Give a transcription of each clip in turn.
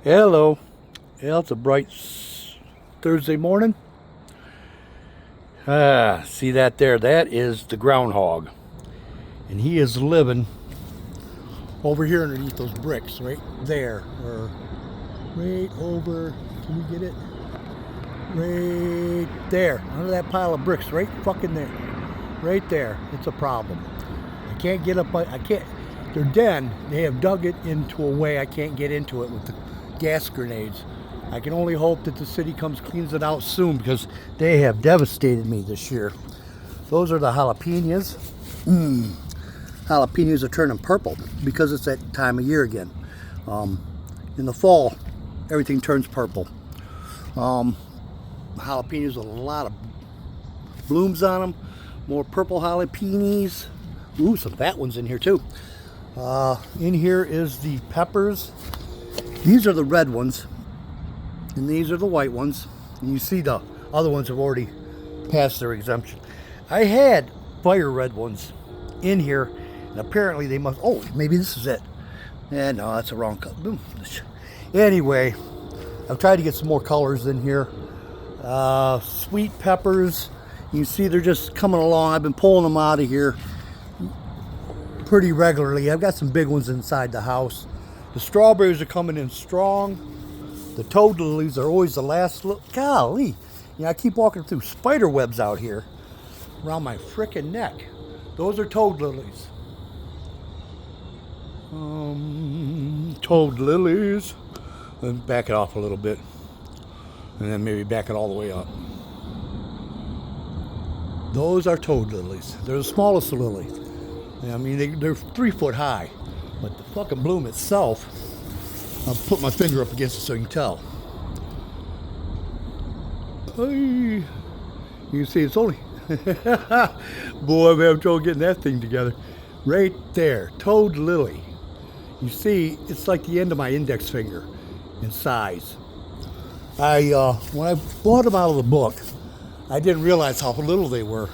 Hello. Yeah, it's a bright Thursday morning. See that there? That is the groundhog. And he is living over here underneath those bricks, right there. Or right over, can you get it? Right there, under that pile of bricks, right fucking there. Right there. It's a problem. I can't get up, I can't, their den, they have dug it into a way I can't get into it with the gas grenades. I can only hope that the city comes cleans it out soon because they have devastated me this year. Those are the jalapenos. Jalapenos are turning purple because it's that time of year again. In the fall, everything turns purple. Jalapenos with a lot of blooms on them. More purple jalapenos. Ooh, some fat ones in here too. In here is the peppers. These are the red ones, and these are the white ones. And you see the other ones have already passed their exemption. I had fire red ones in here, and apparently they must, oh, maybe this is it. And no, that's the wrong color. Anyway, I've tried to get some more colors in here. Sweet peppers, you see they're just coming along. I've been pulling them out of here pretty regularly. I've got some big ones inside the house. The strawberries are coming in strong. The toad lilies are always the last look. Golly, I keep walking through spider webs out here around my frickin' neck. Those are toad lilies. Toad lilies. And back it off a little bit, and then maybe back it all the way up. Those are toad lilies. They're the smallest lilies. I mean, they're 3 foot high, but the fucking bloom itself, I'll put my finger up against it so you can tell. Hey, you can see it's only, boy, I'm having trouble getting that thing together. Right there, toad lily. You see, it's like the end of my index finger in size. When I bought them out of the book, I didn't realize how little they were.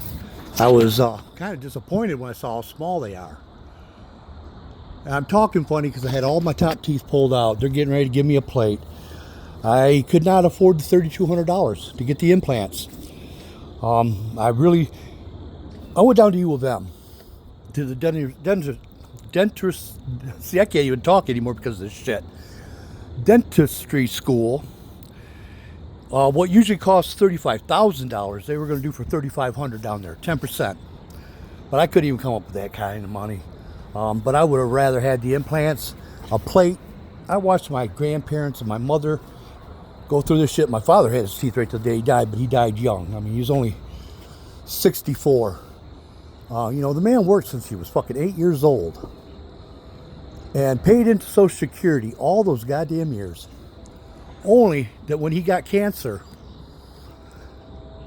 I was kind of disappointed when I saw how small they are. And I'm talking funny because I had all my top teeth pulled out. They're getting ready to give me a plate. I could not afford the $3,200 to get the implants. I went down to U of M, to the dentist. See, I can't even talk anymore because of this shit. Dentistry school. What usually costs $35,000, they were going to do for $3,500 down there, 10%. But I couldn't even come up with that kind of money. But I would have rather had the implants, a plate. I watched my grandparents and my mother go through this shit. My father had his teeth right till the day he died, but he died young. I mean, he was only 64. The man worked since he was fucking 8 years old and paid into Social Security all those goddamn years. Only that when he got cancer,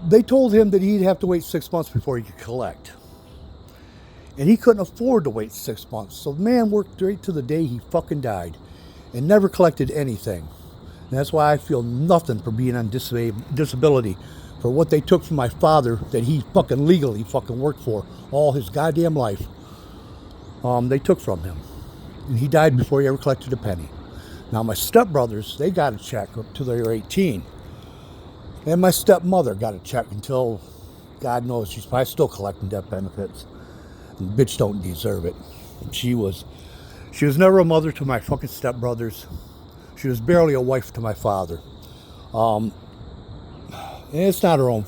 they told him that he'd have to wait 6 months before he could collect. And he couldn't afford to wait 6 months. So the man worked right to the day he fucking died and never collected anything. And that's why I feel nothing for being on disability for what they took from my father that he fucking legally fucking worked for all his goddamn life. They took from him. And he died before he ever collected a penny. Now my stepbrothers, they got a check up till they were 18. And my stepmother got a check until, God knows, she's probably still collecting death benefits. And the bitch don't deserve it. She was never a mother to my fucking stepbrothers. She was barely a wife to my father. And it's not her own,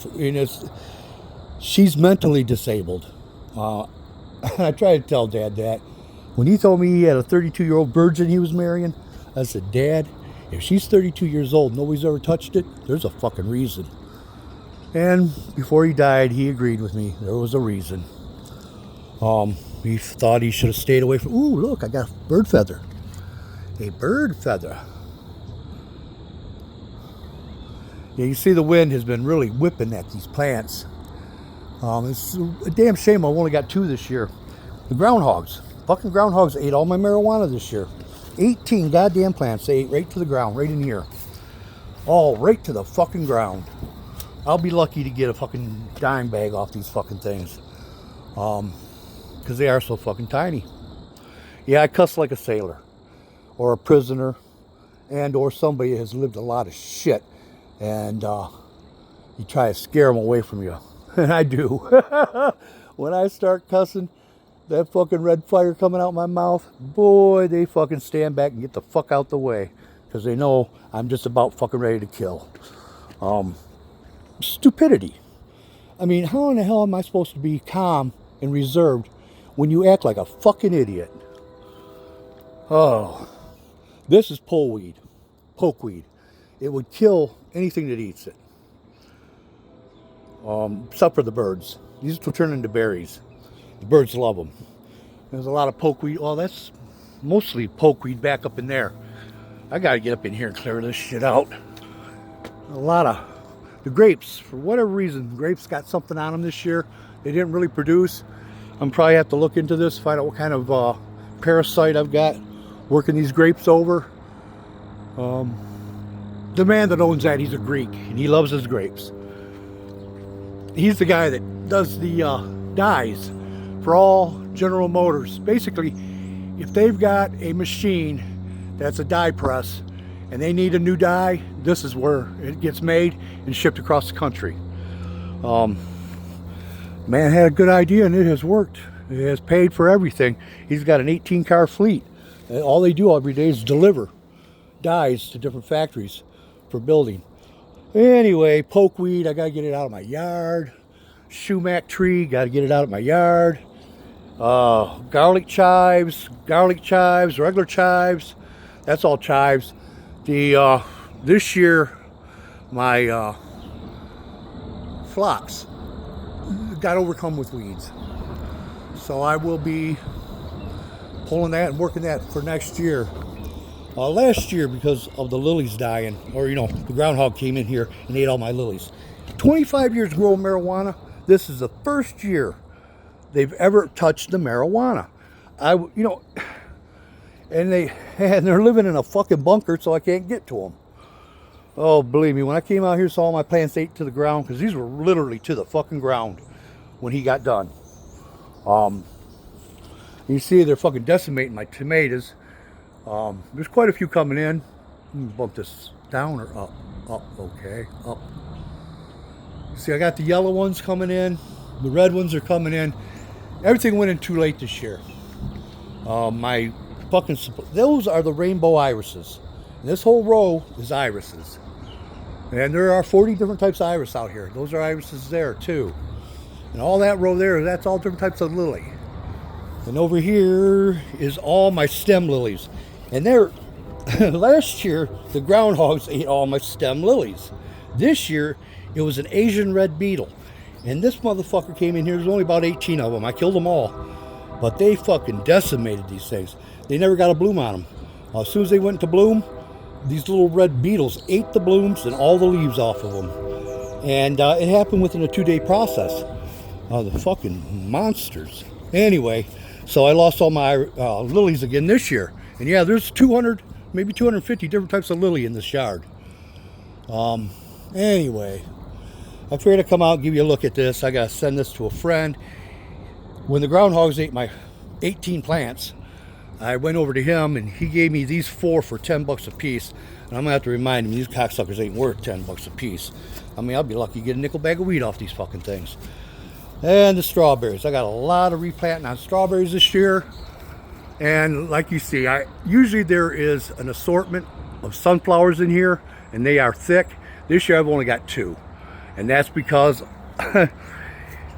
she's mentally disabled. I tried to tell Dad that. When he told me he had a 32-year-old virgin he was marrying, I said, Dad, if she's 32 years old, nobody's ever touched it, there's a fucking reason. And before he died, he agreed with me. There was a reason. He thought he should have stayed away from, ooh, look, I got a bird feather. A bird feather. Yeah, you see the wind has been really whipping at these plants. It's a damn shame I've only got 2 this year. The groundhogs. Fucking groundhogs ate all my marijuana this year. 18 goddamn plants they ate right to the ground, right in here. All right to the fucking ground. I'll be lucky to get a fucking dime bag off these fucking things. Because they are so fucking tiny. Yeah, I cuss like a sailor. Or a prisoner. and or somebody has lived a lot of shit, and you try to scare them away from you. And I do. When I start cussing, that fucking red fire coming out my mouth, boy, they fucking stand back and get the fuck out the way, because they know I'm just about fucking ready to kill. Stupidity. I mean, how in the hell am I supposed to be calm and reserved when you act like a fucking idiot? Oh, this is pokeweed. It would kill anything that eats it. Except for the birds. These will turn into berries. The birds love them. There's a lot of pokeweed. Oh, that's mostly pokeweed back up in there. I gotta get up in here and clear this shit out. A lot of the grapes, for whatever reason, grapes got something on them this year. They didn't really produce. I'm probably have to look into this, find out what kind of parasite I've got working these grapes over. The man that owns that, he's a Greek, and he loves his grapes. He's the guy that does the dyes for all General Motors. Basically, if they've got a machine that's a dye press and they need a new dye, this is where it gets made and shipped across the country. Man had a good idea, and it has worked. It has paid for everything. He's got an 18-car fleet. All they do every day is deliver dyes to different factories for building. Anyway, pokeweed, I gotta get it out of my yard. Sumac tree, gotta get it out of my yard. Garlic chives, regular chives. That's all chives. This year, my phlox got overcome with weeds. So I will be pulling that and working that for next year. Last year, because of the lilies dying, or the groundhog came in here and ate all my lilies. 25 years growing marijuana, this is the first year they've ever touched the marijuana. And they're living in a fucking bunker, so I can't get to them. Oh, believe me, when I came out here, saw all my plants ate to the ground, because these were literally to the fucking ground when he got done. You see, they're fucking decimating my tomatoes. There's quite a few coming in. Let me bump this down or up. Up, okay, up. See, I got the yellow ones coming in. The red ones are coming in. Everything went in too late this year. My fucking, those are the rainbow irises. And this whole row is irises. And there are 40 different types of iris out here. Those are irises there too. And all that row there, that's all different types of lily. And over here is all my stem lilies. And there, last year, the groundhogs ate all my stem lilies. This year, it was an Asian red beetle. And this motherfucker came in here, there's only about 18 of them. I killed them all. But they fucking decimated these things. They never got a bloom on them. As soon as they went to bloom, these little red beetles ate the blooms and all the leaves off of them. And it happened within a 2-day process. The fucking monsters. Anyway, so I lost all my lilies again this year. And yeah, there's 200, maybe 250 different types of lily in this yard. Anyway, I figured I'd come out and give you a look at this. I gotta send this to a friend. When the groundhogs ate my 18 plants, I went over to him and he gave me these 4 for 10 bucks a piece. And I'm gonna have to remind him these cocksuckers ain't worth 10 bucks a piece. I mean, I'll be lucky to get a nickel bag of weed off these fucking things. And the strawberries. I got a lot of replanting on strawberries this year. And like you see, usually there is an assortment of sunflowers in here, and they are thick. This year I've only got 2. And that's because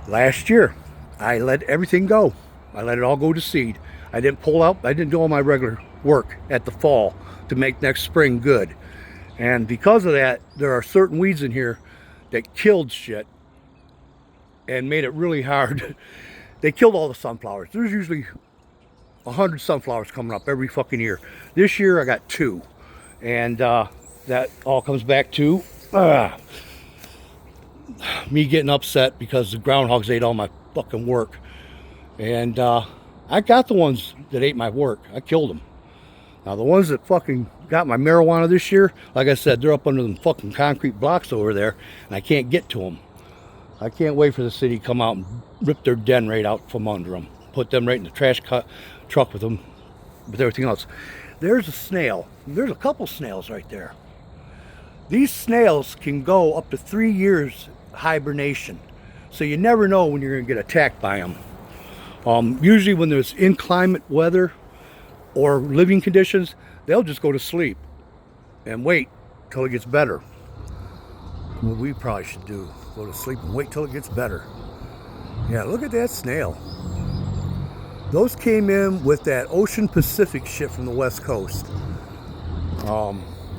last year I let everything go. I let it all go to seed. I didn't pull out, I didn't do all my regular work at the fall to make next spring good. And because of that, there are certain weeds in here that killed shit and made it really hard. They killed all the sunflowers. There's usually 100 sunflowers coming up every fucking year. This year I got 2. And that all comes back to me getting upset because the groundhogs ate all my fucking work. And I got the ones that ate my work. I killed them. Now the ones that fucking got my marijuana this year, like I said, they're up under them fucking concrete blocks over there, and I can't get to them. I can't wait for the city to come out and rip their den right out from under them. Put them right in the trash truck with them, with everything else. there's a snail. There's a couple snails right there. These snails can go up to 3 years hibernation. So you never know when you're going to get attacked by them. Usually when there's inclement weather or living conditions, they'll just go to sleep and wait till it gets better. What we probably should do, go to sleep and wait till it gets better. Yeah, look at that snail. Those came in with that Ocean Pacific shit from the West Coast.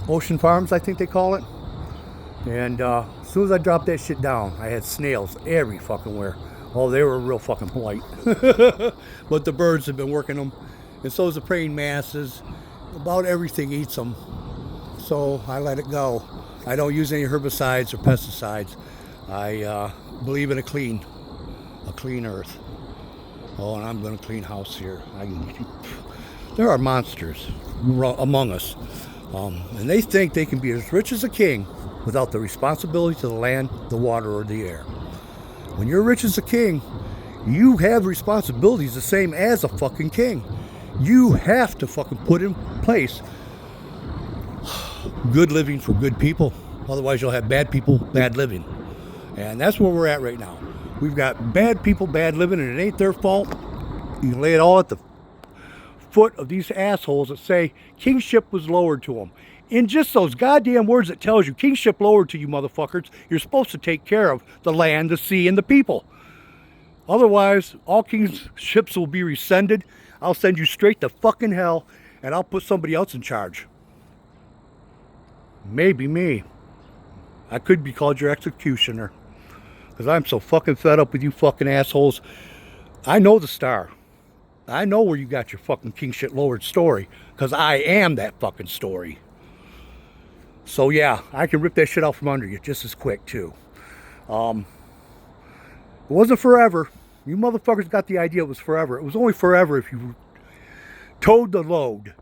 Ocean Farms, I think they call it. And as soon as I dropped that shit down, I had snails every fucking where. Oh, they were real fucking polite. But the birds have been working them. And so is the praying mantises. About everything eats them. So I let it go. I don't use any herbicides or pesticides. I believe in a clean earth. Oh, and I'm going to clean house here. There are monsters among us. And they think they can be as rich as a king without the responsibility to the land, the water, or the air. When you're rich as a king, you have responsibilities the same as a fucking king. You have to fucking put in place good living for good people. Otherwise you'll have bad people, bad living. And that's where we're at right now. We've got bad people, bad living, and it ain't their fault. You can lay it all at the foot of these assholes that say kingship was lowered to them. In just those goddamn words that tells you kingship lowered to you motherfuckers, you're supposed to take care of the land, the sea, and the people. Otherwise, all kingships will be rescinded. I'll send you straight to fucking hell, and I'll put somebody else in charge. Maybe me. I could be called your executioner. Because I'm so fucking fed up with you fucking assholes. I know the star. I know where you got your fucking kingship lowered story. Because I am that fucking story. So yeah, I can rip that shit out from under you just as quick too. It wasn't forever. You motherfuckers got the idea it was forever. It was only forever if you towed the load,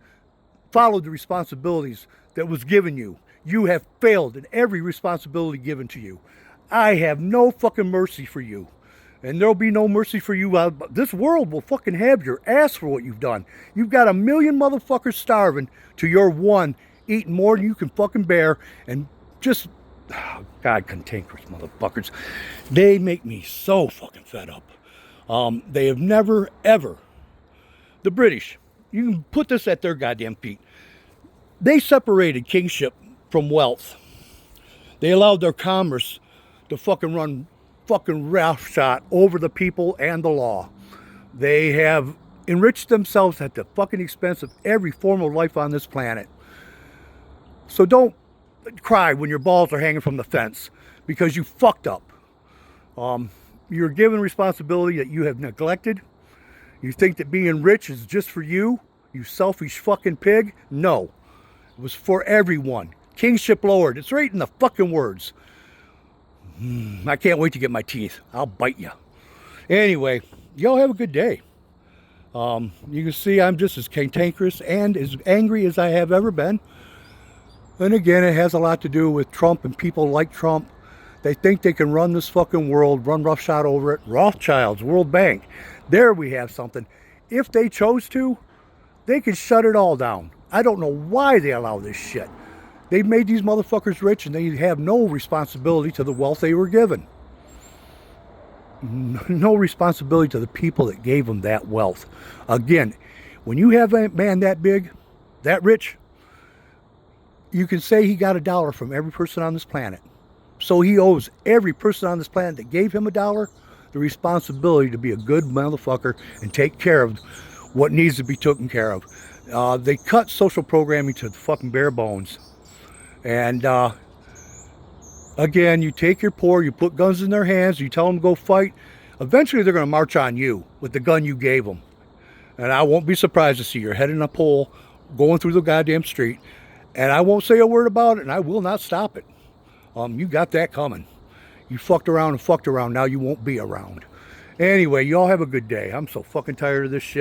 followed the responsibilities that was given you. You have failed in every responsibility given to you. I have no fucking mercy for you. And there'll be no mercy for you. This world will fucking have your ass for what you've done. You've got 1 million motherfuckers starving to your one eating more than you can fucking bear. And just, oh God, cantankerous motherfuckers. They make me so fucking fed up. They have never, ever, the British, you can put this at their goddamn feet. They separated kingship from wealth. They allowed their commerce to fucking run fucking roughshod over the people and the law. They have enriched themselves at the fucking expense of every form of life on this planet. So don't cry when your balls are hanging from the fence because you fucked up. You're given responsibility that you have neglected. You think that being rich is just for you, you selfish fucking pig? No. It was for everyone. Kingship lowered. It's right in the fucking words. I can't wait to get my teeth. I'll bite you. Anyway, y'all have a good day. You can see I'm just as cantankerous and as angry as I have ever been. And again, it has a lot to do with Trump and people like Trump. They think they can run this fucking world, run roughshod over it. Rothschilds, World Bank. There we have something. If they chose to, they could shut it all down. I don't know why they allow this shit. They've made these motherfuckers rich and they have no responsibility to the wealth they were given. No responsibility to the people that gave them that wealth. Again, when you have a man that big, that rich, you can say he got $1 from every person on this planet. So he owes every person on this planet that gave him $1 the responsibility to be a good motherfucker and take care of what needs to be taken care of. They cut social programming to the fucking bare bones. And again, you take your poor, you put guns in their hands, you tell them to go fight. Eventually they're going to march on you with the gun you gave them. And I won't be surprised to see your head in a pole going through the goddamn street. And I won't say a word about it, and I will not stop it. You got that coming. You fucked around and fucked around. Now you won't be around. Anyway, y'all have a good day. I'm so fucking tired of this shit.